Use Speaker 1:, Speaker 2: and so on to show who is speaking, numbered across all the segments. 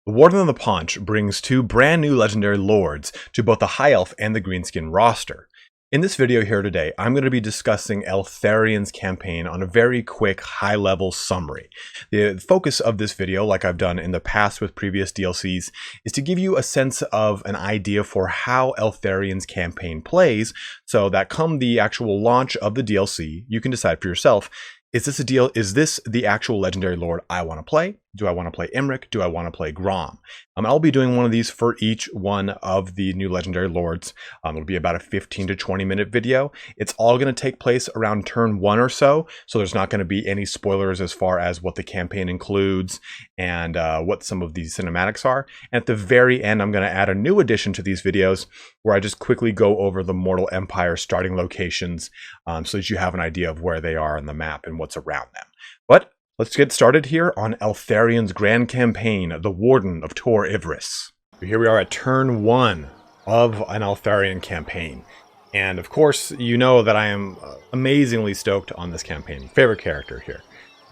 Speaker 1: The Warden of the Paunch brings two brand new legendary lords to both the High Elf and the Greenskin roster. In this video here today, I'm going to be discussing Eltharion's campaign on a very quick, high-level summary. The focus of this video, like I've done in the past with previous DLCs, is to give you a sense of an idea for how Eltharion's campaign plays, so that come the actual launch of the DLC, you can decide for yourself, is this the actual legendary lord I want to play? Do I want to play Imric? Do I want to play Grom? I'll be doing one of these for each one of the new legendary lords. It'll be about a 15 to 20 minute video. It's all going to take place around turn 1 or so there's not going to be any spoilers as far as what the campaign includes and what some of these cinematics are. And at the very end, I'm going to add a new addition to these videos where I just quickly go over the Mortal Empire starting locations so that you have an idea of where they are on the map and what's around them. But let's get started here on Eltharion's grand campaign, the Warden of Tor Yvresse. Here we are at turn 1 of an Eltharion campaign. And of course, you know that I am amazingly stoked on this campaign. Favorite character here.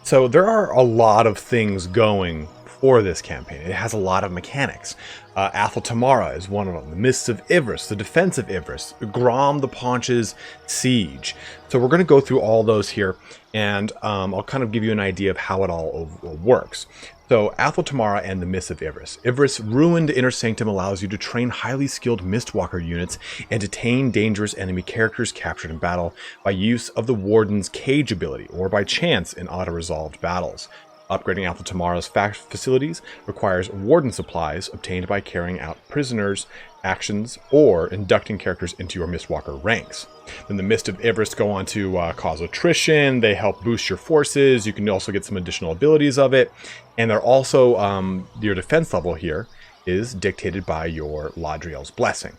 Speaker 1: So there are a lot of things going for this campaign. It has a lot of mechanics. Athel Tamara is one of them. The Mists of Yvresse, the Defense of Yvresse, Grom the Paunch's Siege. So we're going to go through all those here, and I'll kind of give you an idea of how it all works. So Athel Tamara and the Mists of Yvresse. Yvresse Ruined Inner Sanctum allows you to train highly skilled Mistwalker units and detain dangerous enemy characters captured in battle by use of the Warden's Cage ability, or by chance in auto-resolved battles. Upgrading Athel Tamara's facilities requires Warden supplies obtained by carrying out prisoners' actions or inducting characters into your Mistwalker ranks. Then the Mist of Yvresse go on to cause attrition. They help boost your forces. You can also get some additional abilities of it. And they're also, your defense level here is dictated by your Ladriel's Blessing.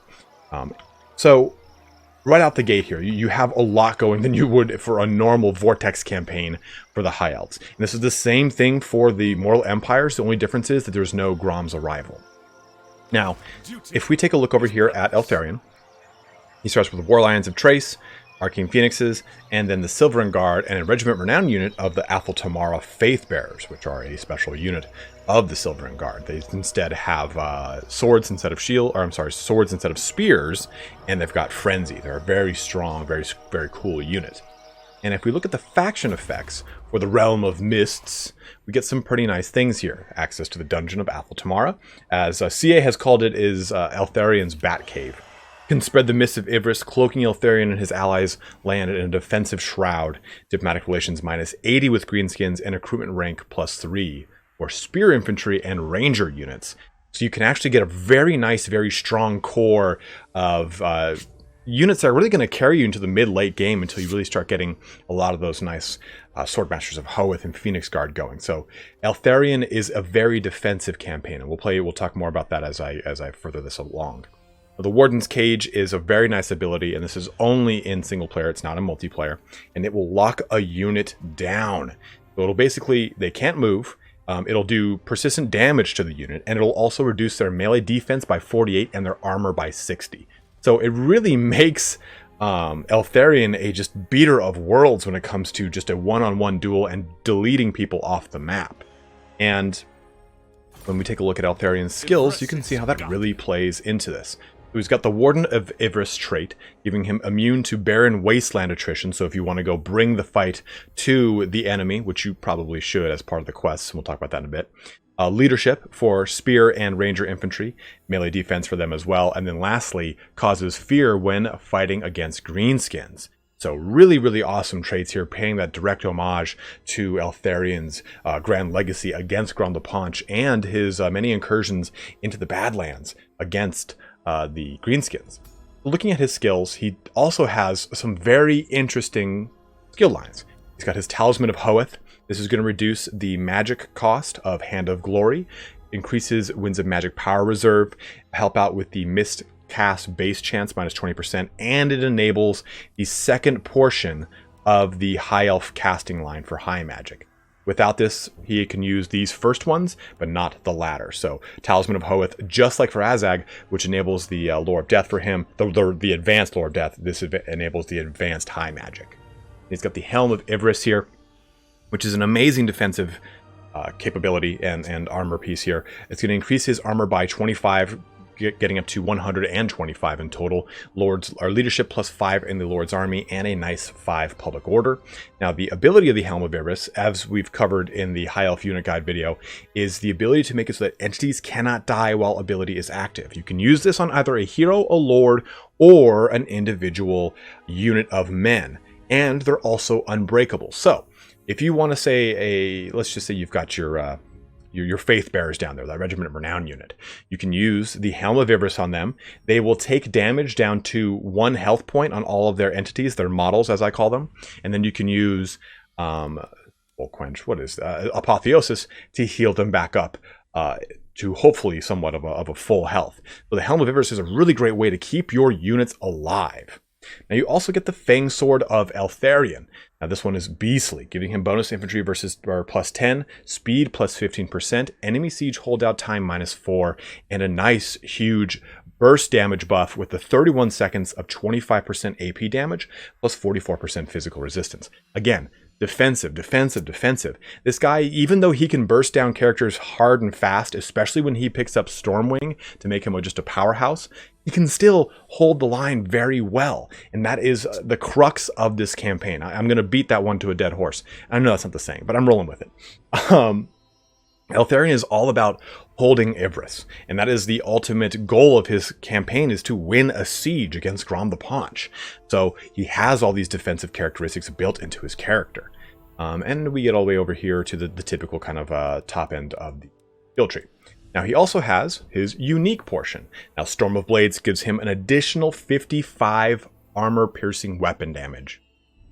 Speaker 1: Right out the gate here, you have a lot going than you would for a normal Vortex campaign for the High Elves. And this is the same thing for the Mortal Empires. The only difference is that there's no Grom's Arrival. Now, if we take a look over here at Eltharion, he starts with the War Lions of Trace, Arcane Phoenixes, and then the Silveren Guard and a Regiment Renown unit of the Athel Tamara Faith Bearers, which are a special unit of the Silveren Guard. They instead have swords instead of swords instead of spears, and they've got Frenzy. They're a very strong, very cool unit. And if we look at the faction effects for the Realm of Mists, we get some pretty nice things here. Access to the Dungeon of Athel Tamara, as CA has called it, is Eltharion's Batcave. Can spread the Mists of Yvresse, cloaking Eltharion and his allies land in a defensive shroud. Diplomatic relations -80 with greenskins and recruitment rank +3 for spear infantry and ranger units. So you can actually get a very nice, very strong core of units that are really going to carry you into the mid-late game until you really start getting a lot of those nice Swordmasters of Hoeth and Phoenix Guard going. So Eltharion is a very defensive campaign, and we'll talk more about that as I further this along. The Warden's Cage is a very nice ability, and this is only in single player, it's not in multiplayer, and it will lock a unit down. So it'll basically, they can't move, it'll do persistent damage to the unit, and it'll also reduce their melee defense by 48 and their armor by 60. So it really makes Eltharion a just beater of worlds when it comes to just a one-on-one duel and deleting people off the map. And when we take a look at Eltharion's skills, you can see how that really plays into this. He's got the Warden of Yvresse trait, giving him immune to barren wasteland attrition, so if you want to go bring the fight to the enemy, which you probably should as part of the quest, and we'll talk about that in a bit. Leadership for spear and ranger infantry, melee defense for them as well, and then lastly, causes fear when fighting against greenskins. So really, really awesome traits here, paying that direct homage to Eltharion's grand legacy against Grom the Paunch and his many incursions into the Badlands against the greenskins. Looking at his skills, he also has some very interesting skill lines. He's got his Talisman of Hoeth. This is going to reduce the magic cost of Hand of Glory, increases Winds of Magic power reserve, help out with the Mist cast base chance -20%, and it enables the second portion of the High Elf casting line for high magic. Without this, he can use these first ones, but not the latter. So Talisman of Hoeth, just like for Azag, which enables the Lore of Death for him, the advanced Lore of Death, this enables the advanced high magic. He's got the Helm of Yvresse here, which is an amazing defensive capability and armor piece here. It's going to increase his armor by 25, getting up to 125 in total. Lords are leadership plus 5 in the Lord's army, and a nice 5 public order. Now, the ability of the Helm of Yrvresse, as we've covered in the High Elf Unit Guide video, is the ability to make it so that entities cannot die while ability is active. You can use this on either a hero, a lord, or an individual unit of men, and they're also unbreakable. So, if you want to say let's just say you've got your Faith Bearers down there, that Regiment of Renown unit. You can use the Helm of Yrvresse on them. They will take damage down to 1 health point on all of their entities, their models, as I call them. And then you can use Quench, Apotheosis, to heal them back up to hopefully somewhat of a full health. So the Helm of Yrvresse is a really great way to keep your units alive. Now you also get the Fang Sword of Eltharion. Now this one is beastly, giving him bonus infantry plus 10, speed plus 15%, enemy siege holdout time -4, and a nice huge burst damage buff with the 31 seconds of 25% AP damage plus 44% physical resistance. Again, defensive, defensive, defensive. This guy, even though he can burst down characters hard and fast, especially when he picks up Stormwing to make him just a powerhouse, he can still hold the line very well. And that is the crux of this campaign. I'm going to beat that one to a dead horse. I know that's not the saying, but I'm rolling with it. Eltharion is all about holding Yrvresse, and that is the ultimate goal of his campaign, is to win a siege against Grom the Paunch. So he has all these defensive characteristics built into his character. And we get all the way over here to the typical kind of top end of the skill tree. Now he also has his unique portion. Now Storm of Blades gives him an additional 55 armor-piercing weapon damage,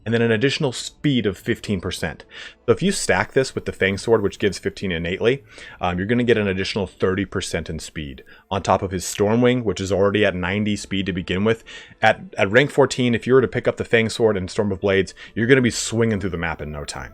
Speaker 1: and then an additional speed of 15%. So if you stack this with the Fang Sword, which gives 15 innately, you're going to get an additional 30% in speed, on top of his Stormwing, which is already at 90 speed to begin with. At rank 14, if you were to pick up the Fang Sword and Storm of Blades, you're going to be swinging through the map in no time.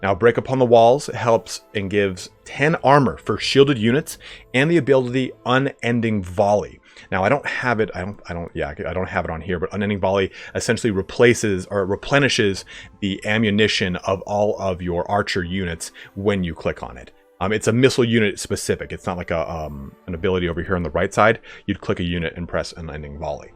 Speaker 1: Now, Break Upon the Walls helps and gives 10 armor for shielded units and the ability Unending Volley. Now, I don't have it. I don't have it on here, but Unending Volley essentially replaces or replenishes the ammunition of all of your archer units when you click on it. It's a missile unit specific. It's not like an ability over here on the right side. You'd click a unit and press Unending Volley.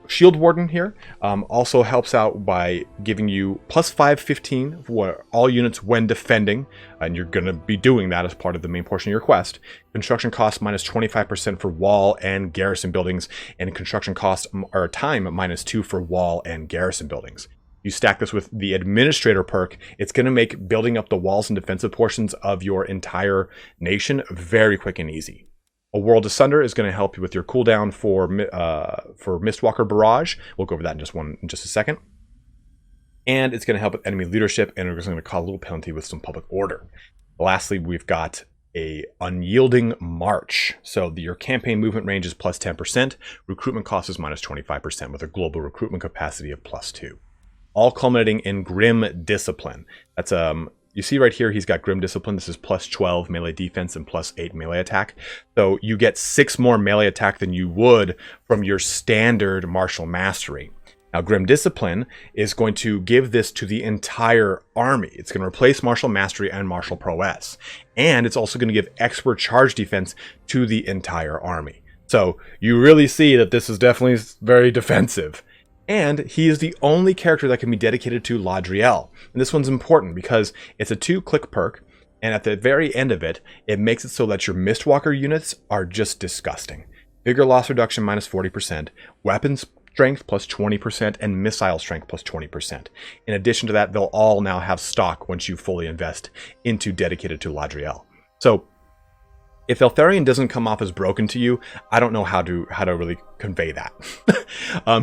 Speaker 1: Shield Warden here also helps out by giving you plus 515 for all units when defending, and you're going to be doing that as part of the main portion of your quest. Construction cost minus 25% for wall and garrison buildings, and construction cost or time -2 for wall and garrison buildings. You stack this with the Administrator perk, it's going to make building up the walls and defensive portions of your entire nation very quick and easy. A World Asunder is going to help you with your cooldown for Mistwalker Barrage. We'll go over that in just a second. And it's going to help with enemy leadership, and we're going to cause a little penalty with some public order. Lastly, we've got a Unyielding March. So your campaign movement range is plus 10%. Recruitment cost is minus 25% with a global recruitment capacity of plus 2. All culminating in Grim Discipline. That's you see right here, he's got Grim Discipline. This is plus 12 melee defense and plus 8 melee attack. So you get 6 more melee attack than you would from your standard martial mastery. Now, Grim Discipline is going to give this to the entire army. It's going to replace martial mastery and martial prowess. And it's also going to give expert charge defense to the entire army. So you really see that this is definitely very defensive. And he is the only character that can be dedicated to Ladriel. And this one's important because it's a 2-click perk, and at the very end of it, it makes it so that your Mistwalker units are just disgusting. Vigor loss reduction minus 40%, weapons strength plus 20%, and missile strength plus 20%. In addition to that, they'll all now have stock once you fully invest into dedicated to Ladriel. So if Eltharion doesn't come off as broken to you, I don't know how to really convey that.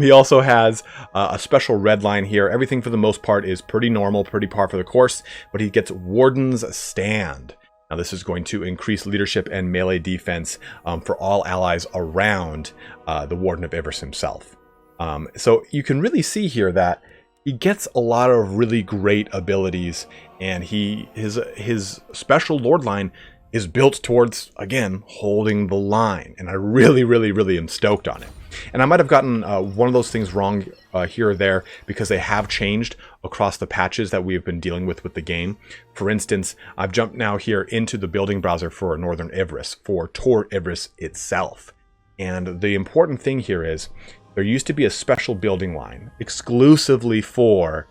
Speaker 1: He also has a special red line here. Everything for the most part is pretty normal, pretty par for the course, but he gets Warden's Stand. Now this is going to increase leadership and melee defense for all allies around the Warden of Yrvresse himself. So you can really see here that he gets a lot of really great abilities, and his special Lord line is built towards, again, holding the line. And I really, really, really am stoked on it. And I might have gotten one of those things wrong here or there because they have changed across the patches that we've been dealing with the game. For instance, I've jumped now here into the building browser for Northern Yvresse, for Tor Yvresse itself. And the important thing here is there used to be a special building line exclusively for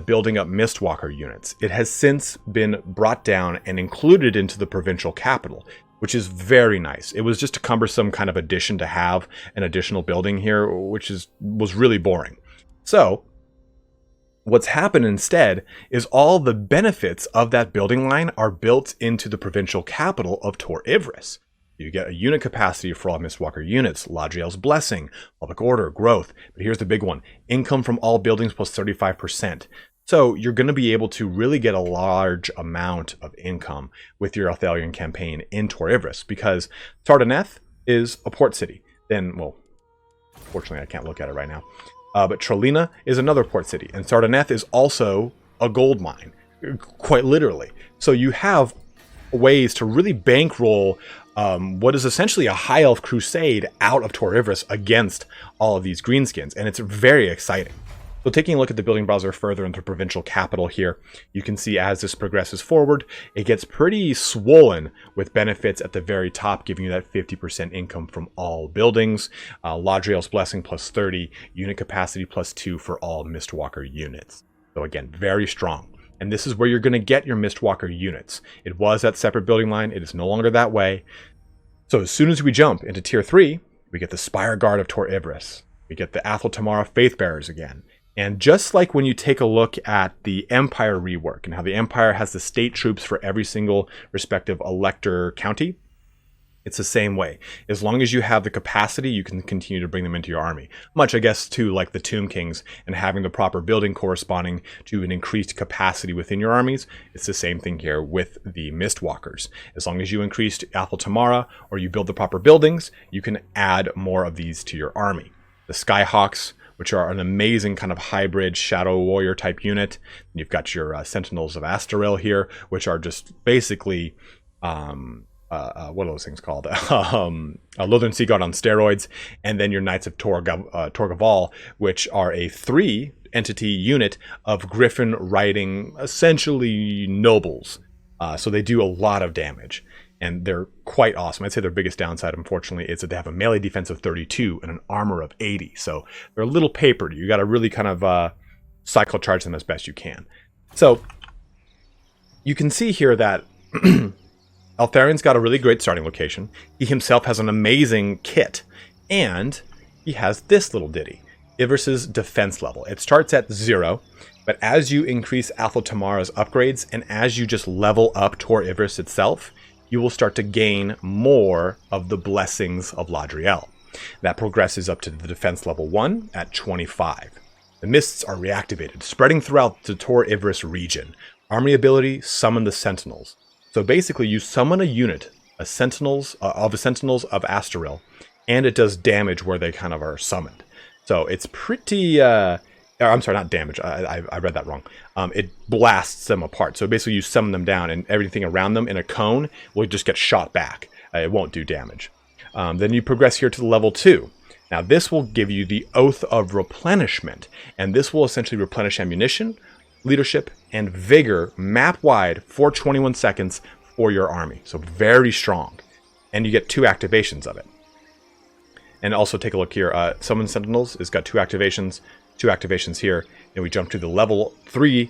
Speaker 1: building up Mistwalker units. It has since been brought down and included into the provincial capital, which is very nice. It was just a cumbersome kind of addition to have an additional building here, which was really boring. So what's happened instead is all the benefits of that building line are built into the provincial capital of Tor Yvresse. You get a unit capacity for all Mistwalker units, Ladriel's Blessing, Public Order, Growth. But here's the big one. Income from all buildings plus 35%. So you're going to be able to really get a large amount of income with your Eltharion campaign in Tor Yvresse, because Trident is a port city. Then, well, fortunately I can't look at it right now. But Trelina is another port city. And Trident is also a gold mine, quite literally. So you have ways to really bankroll what is essentially a high elf crusade out of Tor Yvresse against all of these greenskins, and it's very exciting. So taking a look at the building browser further into the provincial capital here, you can see as this progresses forward, it gets pretty swollen with benefits at the very top, giving you that 50% income from all buildings, Ladriel's Blessing plus 30, unit capacity plus 2 for all Mistwalker units. So again, very strong. And this is where you're going to get your Mistwalker units. It was that separate building line. It is no longer that way. So as soon as we jump into Tier 3, we get the Spire Guard of Tor Yvresse. We get the Athel Tamara Faith Bearers again. And just like when you take a look at the Empire rework and how the Empire has the state troops for every single respective elector county, it's the same way. As long as you have the capacity, you can continue to bring them into your army. Much, I guess, too, like the Tomb Kings and having the proper building corresponding to an increased capacity within your armies. It's the same thing here with the Mistwalkers. As long as you increased Athel Tamara or you build the proper buildings, you can add more of these to your army. The Skyhawks, which are an amazing kind of hybrid Shadow Warrior type unit. And you've got your Sentinels of Astarel here, which are just basically... what are those things called? Lothern Sea Guard on steroids, and then your Knights of Tor Gaval, which are a 3-entity unit of Griffin riding essentially nobles. So they do a lot of damage, and they're quite awesome. I'd say their biggest downside, unfortunately, is that they have a melee defense of 32 and an armor of 80. So they're a little papered. You got to really kind of cycle charge them as best you can. So you can see here that Eltharion's got a really great starting location. He himself has an amazing kit. And he has this little ditty. Yvresse's defense level. It starts at 0, but as you increase Athel Tamara's upgrades, and as you just level up Tor Yvresse itself, you will start to gain more of the blessings of Ladriel. That progresses up to the defense level 1 at 25. The mists are reactivated, spreading throughout the Tor Yvresse region. Army ability, summon the Sentinels. So basically, you summon a unit, of the Sentinels of Astarel, and it does damage where they kind of are summoned. So it's pretty... I'm sorry, not damage. I read that wrong. It blasts them apart. So basically, you summon them down, and everything around them in a cone will just get shot back. It won't do damage. Then you progress here to the level 2. Now, this will give you the Oath of Replenishment, and this will essentially replenish ammunition, leadership, and vigor map-wide for 21 seconds for your army. So very strong. And you get 2 activations of it. And also take a look here. Summon Sentinels has got 2 activations. 2 activations here. And we jump to the level 3,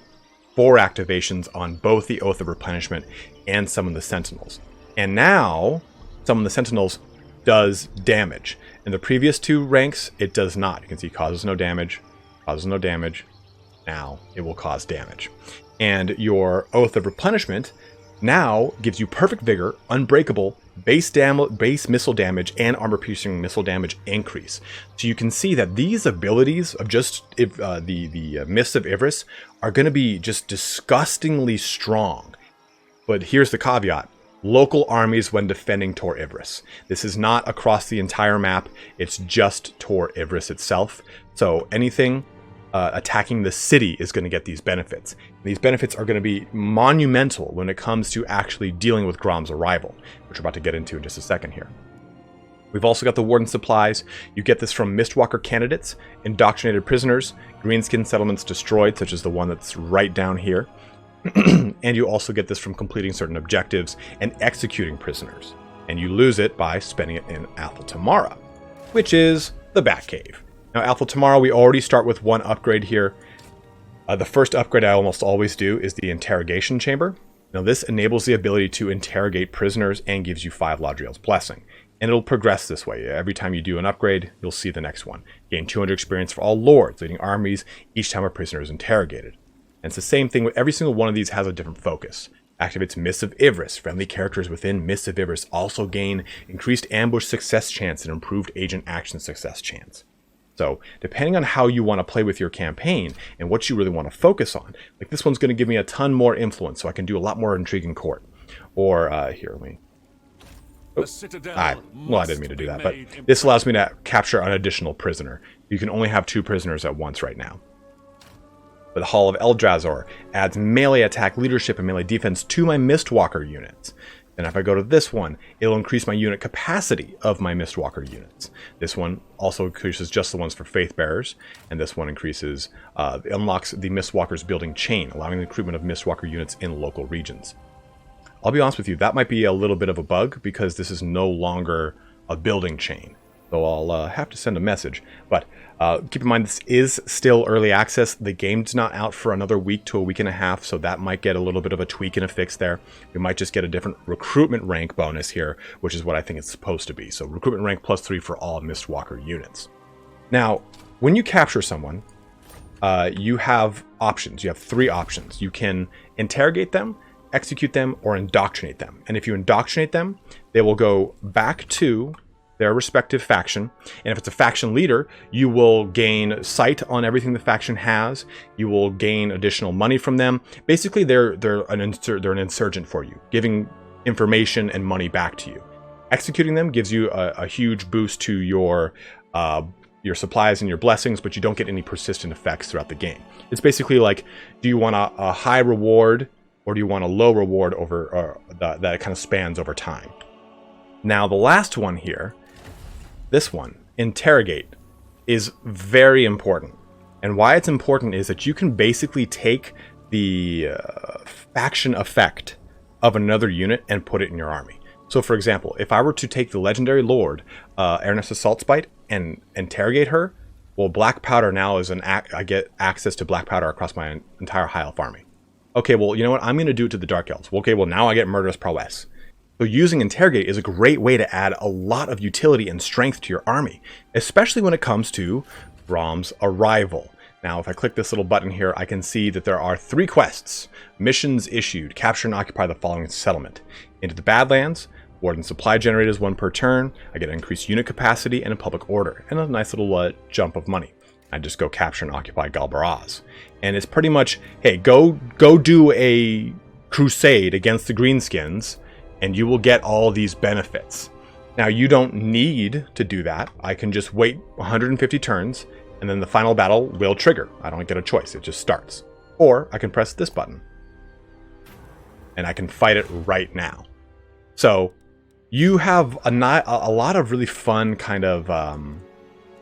Speaker 1: 4 activations on both the Oath of Replenishment and Summon the Sentinels. And now, Summon the Sentinels does damage. In the previous 2 ranks, it does not. You can see causes no damage, causes no damage. Now it will cause damage. And your Oath of Replenishment now gives you perfect vigor, unbreakable, base missile damage, and armor-piercing missile damage increase. So you can see that these abilities of just the Mists of Yvresse are going to be just disgustingly strong. But here's the caveat. Local armies when defending Tor Yvresse. This is not across the entire map. It's just Tor Yvresse itself. So anything attacking the city is going to get these benefits. These benefits are going to be monumental when it comes to actually dealing with Grom's arrival, which we're about to get into in just a second here. We've also got the Warden supplies. You get this from Mistwalker candidates, indoctrinated prisoners, greenskin settlements destroyed, such as the one that's right down here. And you also get this from completing certain objectives and executing prisoners. And you lose it by spending it in Eltharion, which is the Batcave. Now, Eltharion, we already start with one upgrade here. The first upgrade I almost always do is the Interrogation Chamber. Now, this enables the ability to interrogate prisoners and gives you 5 Ladriel's Blessing. And it'll progress this way. Every time you do an upgrade, you'll see the next one. Gain 200 experience for all lords, leading armies, each time a prisoner is interrogated. And it's the same thing with every single one of these has a different focus. Activates Mists of Ivris. Friendly characters within Mists of Ivris also gain increased ambush success chance and improved agent action success chance. So, depending on how you want to play with your campaign and what you really want to focus on, like this one's going to give me a ton more influence, so I can do a lot more intrigue in court. Or, here, let me... well, I didn't mean to do that, but this allows me to capture an additional prisoner. You can only have 2 prisoners at once right now. But the Hall of Eldrazi adds melee attack, leadership, and melee defense to my Mistwalker units. And if I go to this one, it'll increase my unit capacity of my Mistwalker units. This one also increases just the ones for Faith Bearers, and this one increases, unlocks the Mistwalker's building chain, allowing the recruitment of Mistwalker units in local regions. I'll be honest with you, that might be a little bit of a bug because this is no longer a building chain. So I'll have to send a message. But keep in mind, this is still early access. The game's not out for another week to a week and a half, so that might get a little bit of a tweak and a fix there. We might just get a different recruitment rank bonus here, which is what I think it's supposed to be. So recruitment rank +3 for all Mistwalker units. Now, when you capture someone, you have options. You have 3 options. You can interrogate them, execute them, or indoctrinate them. And if you indoctrinate them, they will go back to their respective faction, and if it's a faction leader, you will gain sight on everything the faction has. You will gain additional money from them. Basically, they're an insurgent for you, giving information and money back to you. Executing them gives you a huge boost to your supplies and your blessings, but you don't get any persistent effects throughout the game. It's basically like, do you want a high reward or do you want a low reward over that kind of spans over time? Now, the last one here, this one, interrogate, is very important. And why it's important is that you can basically take the faction effect of another unit and put it in your army. So, for example, if I were to take the legendary lord, Ernesta Saltspite, and interrogate her, well, black powder now is I get access to black powder across my entire high elf army. Okay, well, you know what? I'm going to do it to the dark elves. Okay, well, now I get murderous prowess. So using Interrogate is a great way to add a lot of utility and strength to your army, especially when it comes to Grom's arrival. Now, if I click this little button here, I can see that there are 3 quests. Missions issued. Capture and occupy the following settlement. Into the Badlands. Warden supply generators 1 per turn. I get increased unit capacity and a public order. And a nice little jump of money. I just go capture and occupy Galbaraz. And it's pretty much, hey, go do a crusade against the Greenskins, and you will get all these benefits. Now, you don't need to do that. I can just wait 150 turns, and then the final battle will trigger. I don't get a choice. It just starts. Or I can press this button, and I can fight it right now. So you have a lot of really fun kind of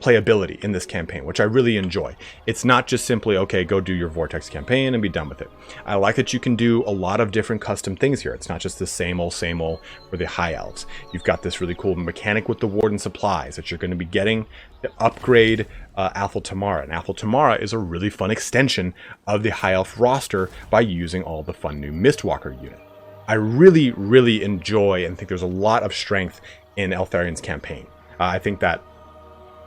Speaker 1: playability in this campaign, which I really enjoy. It's not just simply, okay, go do your Vortex campaign and be done with it. I like that you can do a lot of different custom things here. It's not just the same old for the High Elves. You've got this really cool mechanic with the Warden supplies that you're going to be getting to upgrade Eltharion. And Eltharion is a really fun extension of the High Elf roster by using all the fun new Mistwalker unit. I really, really enjoy and think there's a lot of strength in Eltharion's campaign. I think that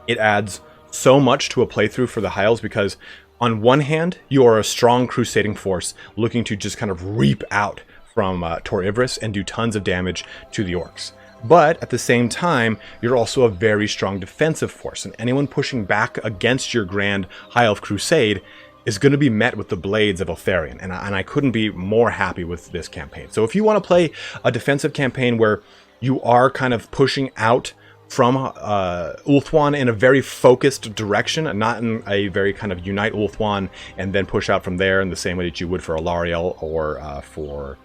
Speaker 1: it adds so much to a playthrough for the High Elves because, on one hand, you are a strong crusading force looking to just kind of reap out from Tor Yvresse and do tons of damage to the orcs. But at the same time, you're also a very strong defensive force, and anyone pushing back against your grand High Elf crusade is going to be met with the blades of Eltharion, and I couldn't be more happy with this campaign. So if you want to play a defensive campaign where you are kind of pushing out from Ulthuan in a very focused direction, not in a very kind of unite Ulthuan and then push out from there in the same way that you would for Alariel or for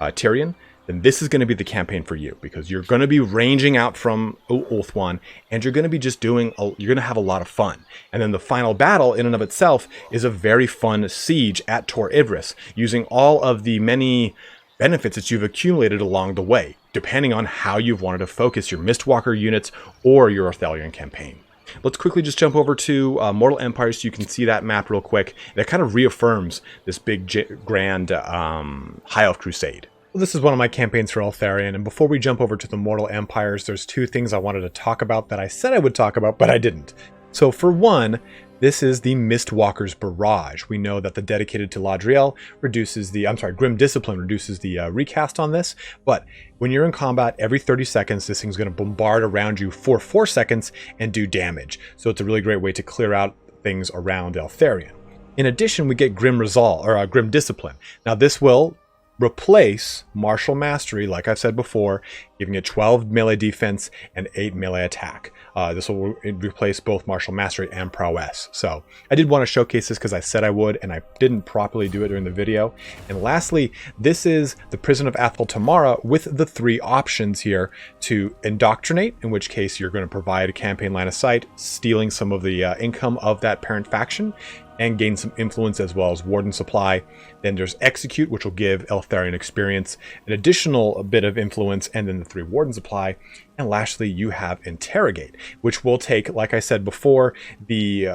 Speaker 1: Tyrion, then this is going to be the campaign for you, because you're going to be ranging out from Ulthuan and you're going to be just you're going to have a lot of fun. And then the final battle in and of itself is a very fun siege at Tor Yvresse, using all of the many benefits that you've accumulated along the way, depending on how you've wanted to focus your Mistwalker units or your Eltharion campaign. Let's quickly just jump over to Mortal Empire so you can see that map real quick. That kind of reaffirms this big, grand High Elf Crusade. Well, this is one of my campaigns for Eltharion, and before we jump over to the Mortal Empires, there's two things I wanted to talk about that I said I would talk about, but I didn't. So for one, this is the Mistwalker's Barrage. We know that the dedicated to Ladriel reduces the, Grim Discipline reduces the recast on this, but when you're in combat, every 30 seconds, this thing's going to bombard around you for 4 seconds and do damage. So it's a really great way to clear out things around Eltharion. In addition, we get Grim Resolve, or Grim Discipline. Now this will replace Martial Mastery, like I've said before, giving it 12 melee defense and 8 melee attack. This will replace both Martial Mastery and Prowess. So I did want to showcase this because I said I would, and I didn't properly do it during the video. And lastly, this is the Prison of Athel Tamara with the 3 options here to Indoctrinate, in which case you're going to provide a campaign line of sight, stealing some of the income of that parent faction, and gain some influence, as well as Warden Supply. Then there's Execute, which will give Eltharion experience, an additional bit of influence, and then the 3 Warden Supply. And lastly, you have Interrogate, which will take, like I said before, the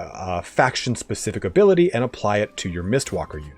Speaker 1: faction-specific ability and apply it to your Mistwalker unit.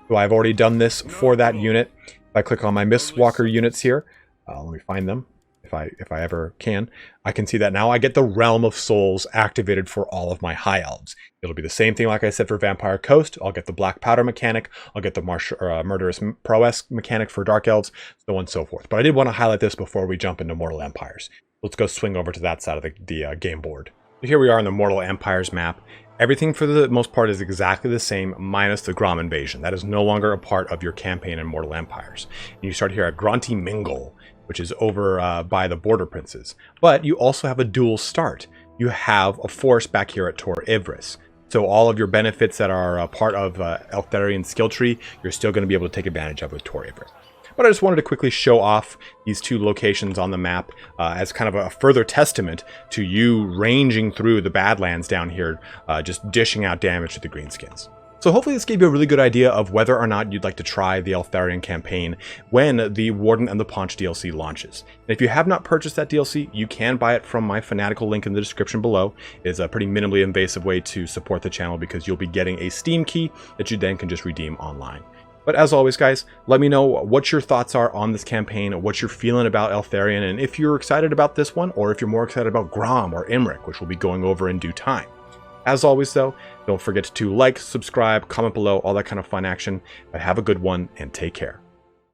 Speaker 1: So I've already done this for that unit. If I click on my Mistwalker units here, let me find them. If I ever can, I can see that now I get the Realm of Souls activated for all of my High Elves. It'll be the same thing like I said for Vampire Coast. I'll get the Black Powder mechanic, I'll get the Murderous Prowess mechanic for Dark Elves, so on and so forth. But I did want to highlight this before we jump into Mortal Empires. Let's go swing over to that side of the game board. Here we are on the Mortal Empires map. Everything for the most part is exactly the same, minus the Grom invasion. That is no longer a part of your campaign in Mortal Empires. And you start here at Gronti Mingle, which is over by the Border Princes. But you also have a dual start. You have a force back here at Tor Yvresse. So all of your benefits that are part of Eltharion skill tree, you're still going to be able to take advantage of with Tor Yvresse. But I just wanted to quickly show off these 2 locations on the map as kind of a further testament to you ranging through the Badlands down here, just dishing out damage to the Greenskins. So hopefully this gave you a really good idea of whether or not you'd like to try the Eltharion campaign when the Warden and the Paunch DLC launches. And if you have not purchased that DLC, you can buy it from my Fanatical link in the description below. It is a pretty minimally invasive way to support the channel because you'll be getting a Steam key that you then can just redeem online. But as always, guys, let me know what your thoughts are on this campaign, what you're feeling about Eltharion, and if you're excited about this one, or if you're more excited about Grom or Imric, which we'll be going over in due time. As always, though, don't forget to like, subscribe, comment below, all that kind of fun action. But have a good one, and take care.